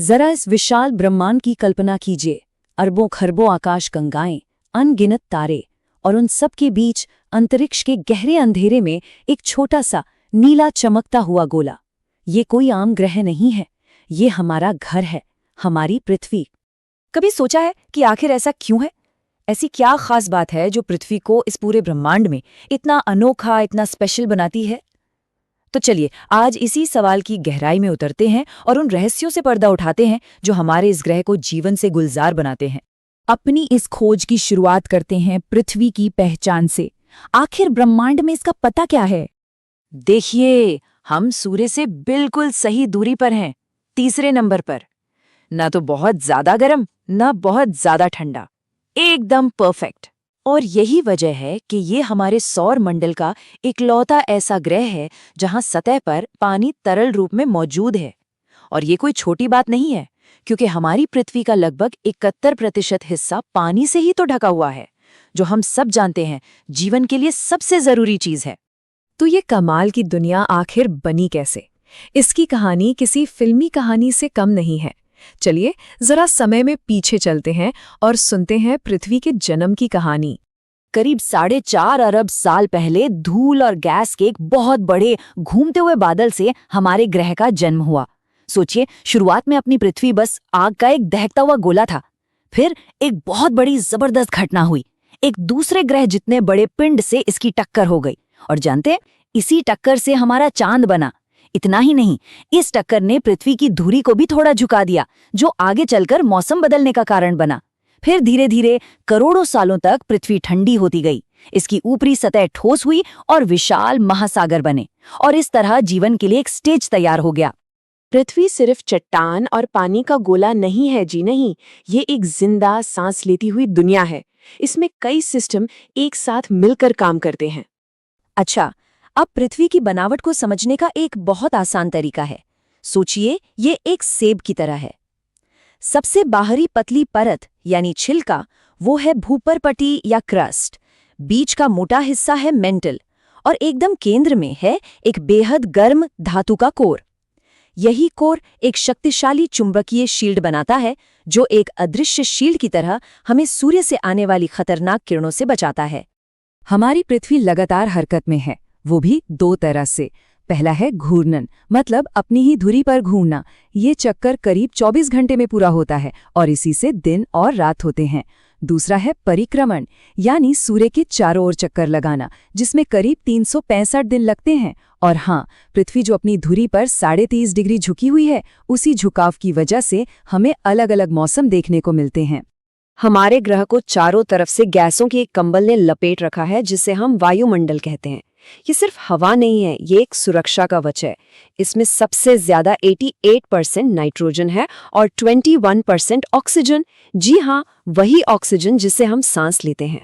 जरा इस विशाल ब्रह्मांड की कल्पना कीजिए। अरबों खरबों आकाश गंगाएं, अनगिनत तारे, और उन सब के बीच अंतरिक्ष के गहरे अंधेरे में एक छोटा सा नीला चमकता हुआ गोला। ये कोई आम ग्रह नहीं है, ये हमारा घर है, हमारी पृथ्वी। कभी सोचा है कि आखिर ऐसा क्यों है? ऐसी क्या खास बात है जो पृथ्वी को इस पूरे ब्रह्मांड में इतना अनोखा, इतना स्पेशल बनाती है? तो चलिए आज इसी सवाल की गहराई में उतरते हैं और उन रहस्यों से पर्दा उठाते हैं जो हमारे इस ग्रह को जीवन से गुलजार बनाते हैं। अपनी इस खोज की शुरुआत करते हैं पृथ्वी की पहचान से। आखिर ब्रह्मांड में इसका पता क्या है? देखिए, हम सूर्य से बिल्कुल सही दूरी पर हैं, तीसरे नंबर पर। न तो बहुत ज्यादा गर्म, न बहुत ज्यादा ठंडा, एकदम परफेक्ट। और यही वजह है कि ये हमारे सौर मंडल का इकलौता ऐसा ग्रह है जहां सतह पर पानी तरल रूप में मौजूद है। और ये कोई छोटी बात नहीं है, क्योंकि हमारी पृथ्वी का लगभग 71% हिस्सा पानी से ही तो ढका हुआ है, जो हम सब जानते हैं जीवन के लिए सबसे जरूरी चीज है। तो ये कमाल की दुनिया आखिर बनी कैसे? इसकी कहानी किसी फिल्मी कहानी से कम नहीं है। चलिए जरा समय में पीछे चलते हैं और सुनते हैं पृथ्वी के जन्म की कहानी। करीब 4.5 अरब साल पहले धूल और गैस के एक बहुत बड़े घूमते हुए बादल से हमारे ग्रह का जन्म हुआ। सोचिए, शुरुआत में अपनी पृथ्वी बस आग का एक दहकता हुआ गोला था। फिर एक बहुत बड़ी जबरदस्त घटना हुई। एक दूसरे ग्रह जितने बड़े पिंड से इसकी टक्कर हो गई, और जानते हैं, इसी टक्कर से हमारा चांद बना। इतना ही नहीं, इस टक्कर ने पृथ्वी की धुरी को भी थोड़ा झुका दिया, जो आगे चलकर मौसम बदलने का कारण बना। फिर धीरे धीरे करोड़ों सालों तक पृथ्वी ठंडी होती गई, इसकी ऊपरी सतह ठोस हुई और विशाल महासागर बने, और इस तरह जीवन के लिए एक स्टेज तैयार हो गया। पृथ्वी सिर्फ चट्टान और पानी का गोला नहीं है जी, नहीं। ये एक जिंदा, सांस लेती हुई दुनिया है। इसमें कई सिस्टम एक साथ मिलकर काम करते हैं। अच्छा, अब पृथ्वी की बनावट को समझने का एक बहुत आसान तरीका है। सोचिए, ये एक सेब की तरह है। सबसे बाहरी पतली परत यानी छिलका, वो है भूपरपटी या क्रस्ट। बीच का मोटा हिस्सा है मेंटल, और एकदम केंद्र में है एक बेहद गर्म धातु का कोर। यही कोर एक शक्तिशाली चुंबकीय शील्ड बनाता है, जो एक अदृश्य शील्ड की तरह हमें सूर्य से आने वाली खतरनाक किरणों से बचाता है। हमारी पृथ्वी लगातार हरकत में है, वो भी दो तरह से। पहला है घूर्णन, मतलब अपनी ही धुरी पर घूमना। ये चक्कर करीब 24 घंटे में पूरा होता है और इसी से दिन और रात होते हैं। दूसरा है परिक्रमण, यानी सूर्य के चारों ओर चक्कर लगाना, जिसमें करीब 365 दिन लगते हैं। और हाँ, पृथ्वी जो अपनी धुरी पर 30.5 डिग्री झुकी हुई है, उसी झुकाव की वजह से हमें अलग अलग मौसम देखने को मिलते हैं। हमारे ग्रह को चारों तरफ से गैसों के एक कंबल ने लपेट रखा है, जिसे हम वायुमंडल कहते हैं। ये सिर्फ हवा नहीं है, ये एक सुरक्षा कवच है। इसमें सबसे ज्यादा 88% नाइट्रोजन है और 21% ऑक्सीजन। जी हाँ, वही ऑक्सीजन जिसे हम सांस लेते हैं।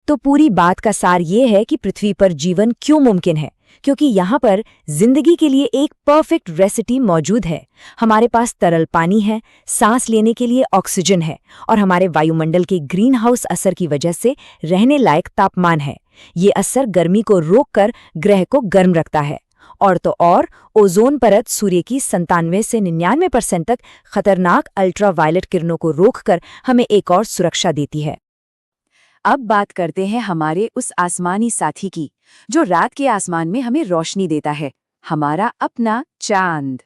तो पूरी बात का सार ये है कि पृथ्वी पर जीवन क्यों मुमकिन है, क्योंकि यहाँ पर जिंदगी के लिए एक परफेक्ट रेसिपी मौजूद है। हमारे पास तरल पानी है, सांस लेने के लिए ऑक्सीजन है, और हमारे वायुमंडल के ग्रीन हाउस असर की वजह से रहने लायक तापमान है। ये असर गर्मी को रोककर ग्रह को गर्म रखता है। और तो और, ओजोन परत सूर्य की 97 से 99% तक खतरनाक अल्ट्रावायलेट किरणों को रोककर हमें एक और सुरक्षा देती है। अब बात करते हैं हमारे उस आसमानी साथी की, जो रात के आसमान में हमें रोशनी देता है, हमारा अपना चांद।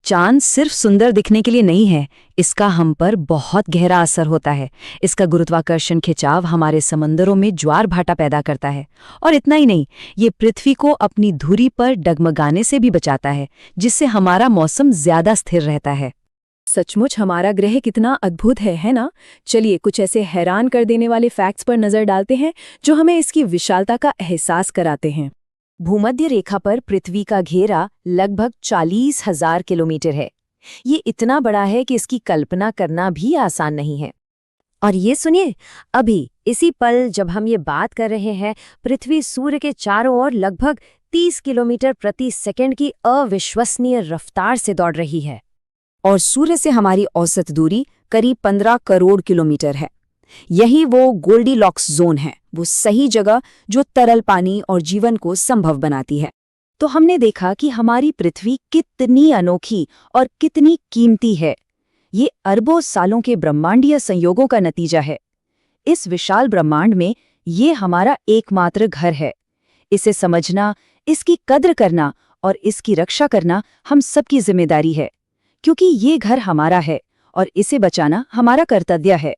चांद सिर्फ सुंदर दिखने के लिए नहीं है, इसका हम पर बहुत गहरा असर होता है। इसका गुरुत्वाकर्षण खिंचाव हमारे समंदरों में ज्वार भाटा पैदा करता है। और इतना ही नहीं, ये पृथ्वी को अपनी धुरी पर डगमगाने से भी बचाता है, जिससे हमारा मौसम ज्यादा स्थिर रहता है। सचमुच हमारा ग्रह कितना अद्भुत है ना? चलिए कुछ ऐसे हैरान कर देने वाले फैक्ट्स पर नजर डालते हैं जो हमें इसकी विशालता का एहसास कराते हैं। भूमध्य रेखा पर पृथ्वी का घेरा लगभग 40,000 किलोमीटर है। ये इतना बड़ा है कि इसकी कल्पना करना भी आसान नहीं है। और ये सुनिए, अभी इसी पल जब हम ये बात कर रहे हैं, पृथ्वी सूर्य के चारों ओर लगभग 30 किलोमीटर प्रति सेकंड की अविश्वसनीय रफ्तार से दौड़ रही है। और सूर्य से हमारी औसत दूरी करीब 15 करोड़ किलोमीटर है। यही वो गोल्डीलॉक्स जोन है, वो सही जगह जो तरल पानी और जीवन को संभव बनाती है। तो हमने देखा कि हमारी पृथ्वी कितनी अनोखी और कितनी कीमती है। ये अरबों सालों के ब्रह्मांडीय संयोगों का नतीजा है। इस विशाल ब्रह्मांड में ये हमारा एकमात्र घर है। इसे समझना, इसकी कद्र करना और इसकी रक्षा करना हम सबकी जिम्मेदारी है, क्योंकि ये घर हमारा है और इसे बचाना हमारा कर्तव्य है।